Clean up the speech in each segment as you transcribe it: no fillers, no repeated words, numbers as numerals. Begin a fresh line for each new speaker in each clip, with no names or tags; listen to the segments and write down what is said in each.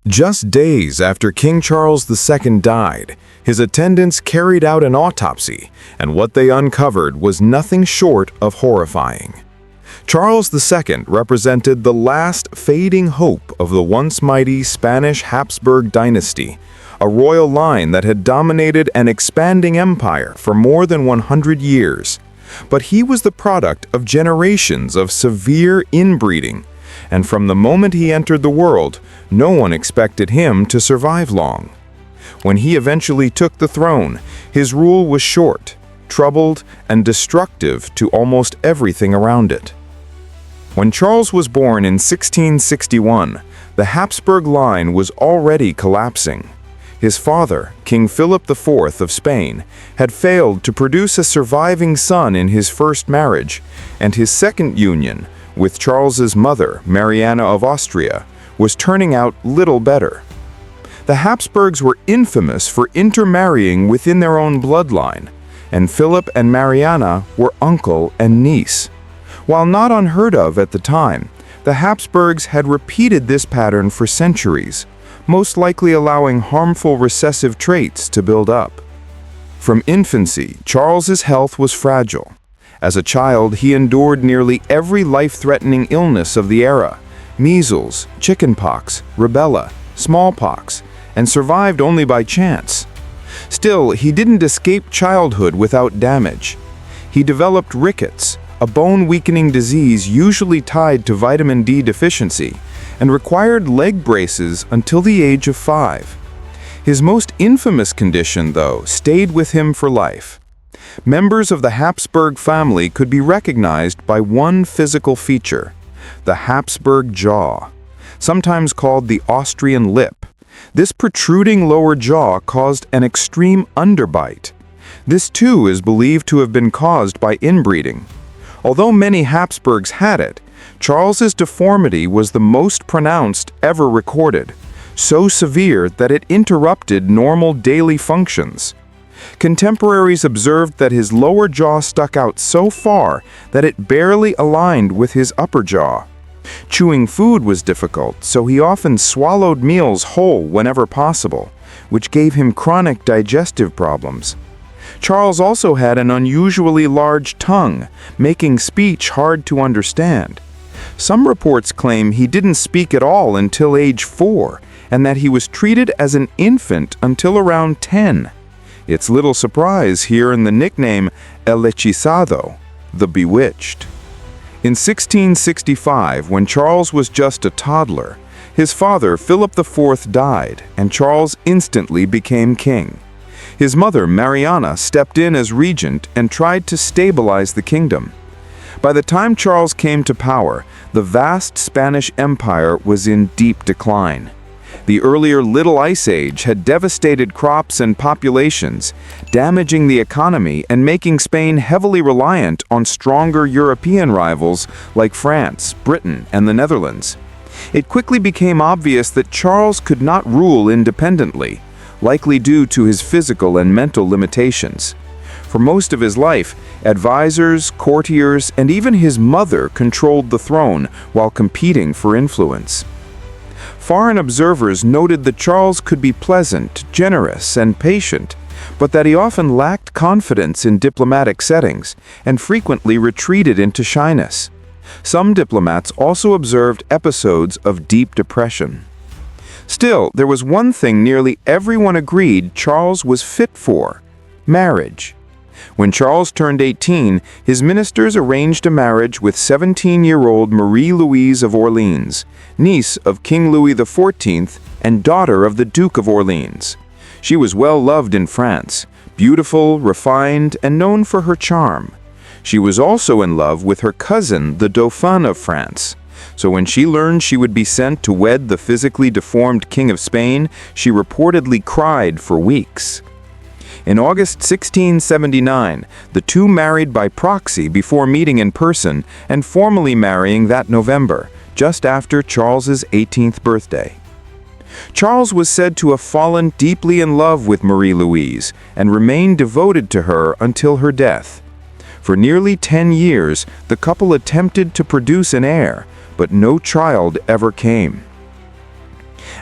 Just days after King Charles II died, his attendants carried out an autopsy, and what they uncovered was nothing short of horrifying. Charles II represented the last fading hope of the once mighty Spanish Habsburg Dynasty, a royal line that had dominated an expanding empire for more than 100 years. But he was the product of generations of severe inbreeding, and from the moment he entered the world, no one expected him to survive long. When he eventually took the throne, his rule was short, troubled, and destructive to almost everything around it. When Charles was born in 1661, the Habsburg line was already collapsing. His father, King Philip IV of Spain, had failed to produce a surviving son in his first marriage, and his second union, with Charles's mother, Mariana of Austria, was turning out little better. The Habsburgs were infamous for intermarrying within their own bloodline, and Philip and Mariana were uncle and niece. While not unheard of at the time, the Habsburgs had repeated this pattern for centuries, most likely allowing harmful recessive traits to build up. From infancy, Charles's health was fragile. As a child, he endured nearly every life-threatening illness of the era: measles, chickenpox, rubella, smallpox, and survived only by chance. Still, he didn't escape childhood without damage. He developed rickets, a bone-weakening disease usually tied to vitamin D deficiency, and required leg braces until the age of 5. His most infamous condition, though, stayed with him for life. Members of the Habsburg family could be recognized by one physical feature: the Habsburg jaw, sometimes called the Austrian lip. This protruding lower jaw caused an extreme underbite. This too is believed to have been caused by inbreeding. Although many Habsburgs had it, Charles's deformity was the most pronounced ever recorded, so severe that it interrupted normal daily functions. Contemporaries observed that his lower jaw stuck out so far that it barely aligned with his upper jaw. Chewing food was difficult, so he often swallowed meals whole whenever possible, which gave him chronic digestive problems. Charles also had an unusually large tongue, making speech hard to understand. Some reports claim he didn't speak at all until age 4, and that he was treated as an infant until around 10. It's little surprise here in the nickname El Hechizado, the Bewitched. In 1665, when Charles was just a toddler, his father, Philip IV, died, and Charles instantly became king. His mother, Mariana, stepped in as regent and tried to stabilize the kingdom. By the time Charles came to power, the vast Spanish Empire was in deep decline. The earlier Little Ice Age had devastated crops and populations, damaging the economy and making Spain heavily reliant on stronger European rivals like France, Britain, and the Netherlands. It quickly became obvious that Charles could not rule independently, likely due to his physical and mental limitations. For most of his life, advisors, courtiers, and even his mother controlled the throne while competing for influence. Foreign observers noted that Charles could be pleasant, generous, and patient, but that he often lacked confidence in diplomatic settings and frequently retreated into shyness. Some diplomats also observed episodes of deep depression. Still, there was one thing nearly everyone agreed Charles was fit for: marriage. When Charles turned 18, his ministers arranged a marriage with 17-year-old Marie-Louise of Orleans, niece of King Louis XIV and daughter of the Duke of Orleans. She was well loved in France, beautiful, refined, and known for her charm. She was also in love with her cousin, the Dauphin of France. So when she learned she would be sent to wed the physically deformed King of Spain, she reportedly cried for weeks. In August 1679, the two married by proxy before meeting in person and formally marrying that November, just after Charles's 18th birthday. Charles was said to have fallen deeply in love with Marie-Louise and remained devoted to her until her death. For nearly 10 years, the couple attempted to produce an heir, but no child ever came.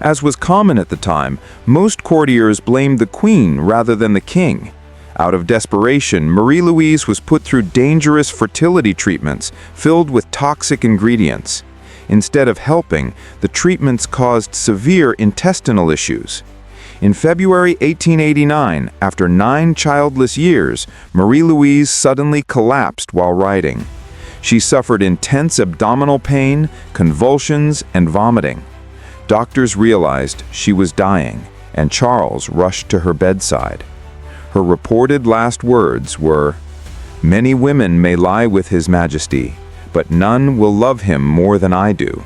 As was common at the time, most courtiers blamed the queen rather than the king. Out of desperation, Marie-Louise was put through dangerous fertility treatments filled with toxic ingredients. Instead of helping, the treatments caused severe intestinal issues. In February 1889, after 9 childless years, Marie-Louise suddenly collapsed while riding. She suffered intense abdominal pain, convulsions, and vomiting. Doctors realized she was dying, and Charles rushed to her bedside. Her reported last words were, "Many women may lie with His Majesty, but none will love him more than I do."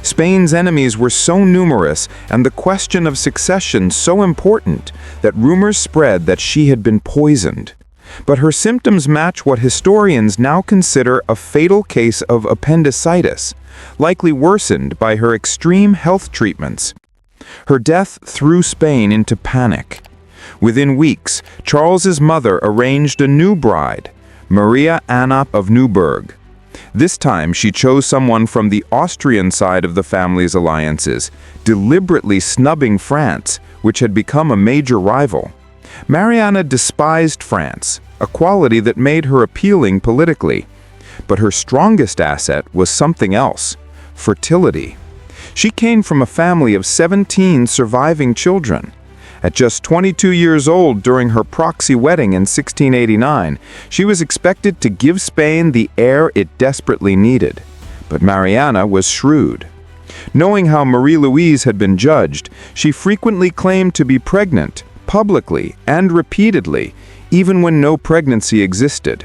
Spain's enemies were so numerous and the question of succession so important that rumors spread that she had been poisoned. But her symptoms match what historians now consider a fatal case of appendicitis, likely worsened by her extreme health treatments. Her death threw Spain into panic. Within weeks, Charles's mother arranged a new bride, Maria Anna of Neuburg. This time she chose someone from the Austrian side of the family's alliances, deliberately snubbing France, which had become a major rival. Mariana despised France, a quality that made her appealing politically. But her strongest asset was something else: fertility. She came from a family of 17 surviving children. At just 22 years old during her proxy wedding in 1689, she was expected to give Spain the heir it desperately needed. But Mariana was shrewd. Knowing how Marie-Louise had been judged, she frequently claimed to be pregnant, publicly and repeatedly, even when no pregnancy existed.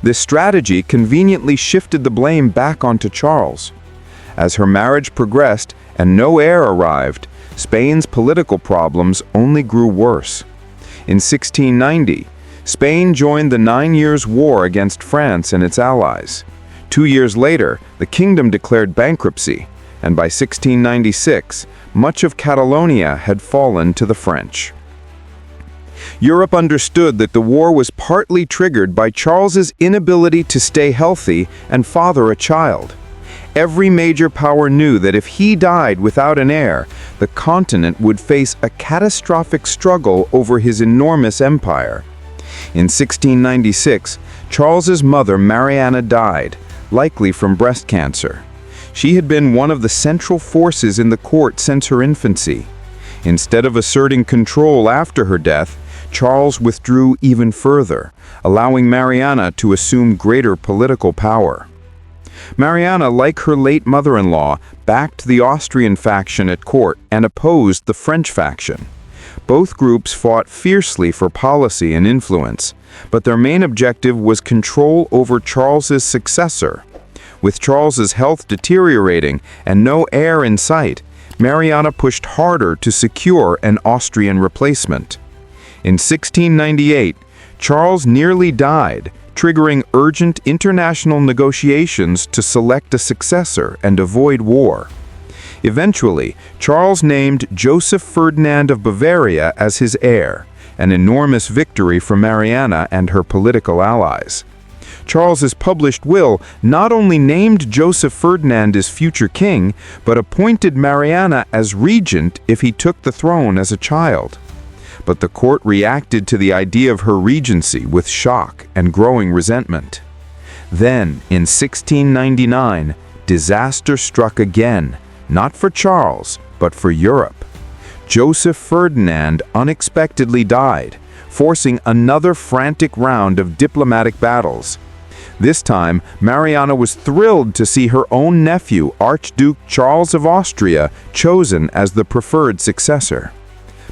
This strategy conveniently shifted the blame back onto Charles. As her marriage progressed and no heir arrived, Spain's political problems only grew worse. In 1690, Spain joined the 9 Years' War against France and its allies. 2 years later, the kingdom declared bankruptcy, and by 1696, much of Catalonia had fallen to the French. Europe understood that the war was partly triggered by Charles's inability to stay healthy and father a child. Every major power knew that if he died without an heir, the continent would face a catastrophic struggle over his enormous empire. In 1696, Charles's mother Mariana died, likely from breast cancer. She had been one of the central forces in the court since her infancy. Instead of asserting control after her death, Charles withdrew even further, allowing Mariana to assume greater political power. Mariana, like her late mother-in-law, backed the Austrian faction at court and opposed the French faction. Both groups fought fiercely for policy and influence, but their main objective was control over Charles's successor. With Charles's health deteriorating and no heir in sight, Mariana pushed harder to secure an Austrian replacement. In 1698, Charles nearly died, triggering urgent international negotiations to select a successor and avoid war. Eventually, Charles named Joseph Ferdinand of Bavaria as his heir, an enormous victory for Mariana and her political allies. Charles's published will not only named Joseph Ferdinand as future king, but appointed Mariana as regent if he took the throne as a child. But the court reacted to the idea of her regency with shock and growing resentment. Then, in 1699, disaster struck again, not for Charles, but for Europe. Joseph Ferdinand unexpectedly died, forcing another frantic round of diplomatic battles. This time, Mariana was thrilled to see her own nephew, Archduke Charles of Austria, chosen as the preferred successor.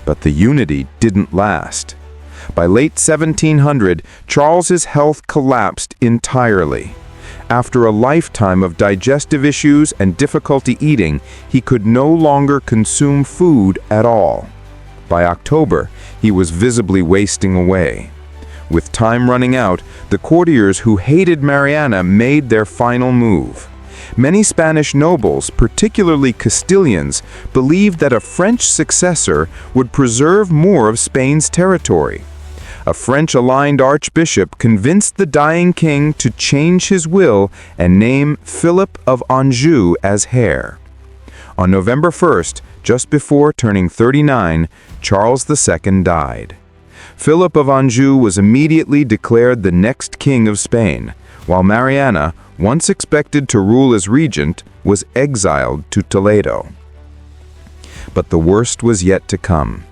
But the unity didn't last. By late 1700, Charles's health collapsed entirely. After a lifetime of digestive issues and difficulty eating, he could no longer consume food at all. By October, he was visibly wasting away. With time running out, the courtiers who hated Mariana made their final move. Many Spanish nobles, particularly Castilians, believed that a French successor would preserve more of Spain's territory. A French-aligned archbishop convinced the dying king to change his will and name Philip of Anjou as heir. On November 1st, just before turning 39, Charles II died. Philip of Anjou was immediately declared the next king of Spain, while Mariana, once expected to rule as regent, was exiled to Toledo. But the worst was yet to come.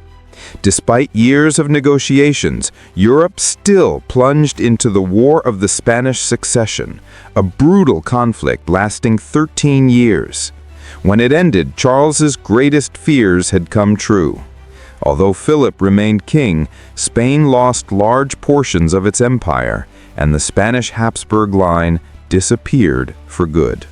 Despite years of negotiations, Europe still plunged into the War of the Spanish Succession, a brutal conflict lasting 13 years. When it ended, Charles's greatest fears had come true. Although Philip remained king, Spain lost large portions of its empire, and the Spanish Habsburg line disappeared for good.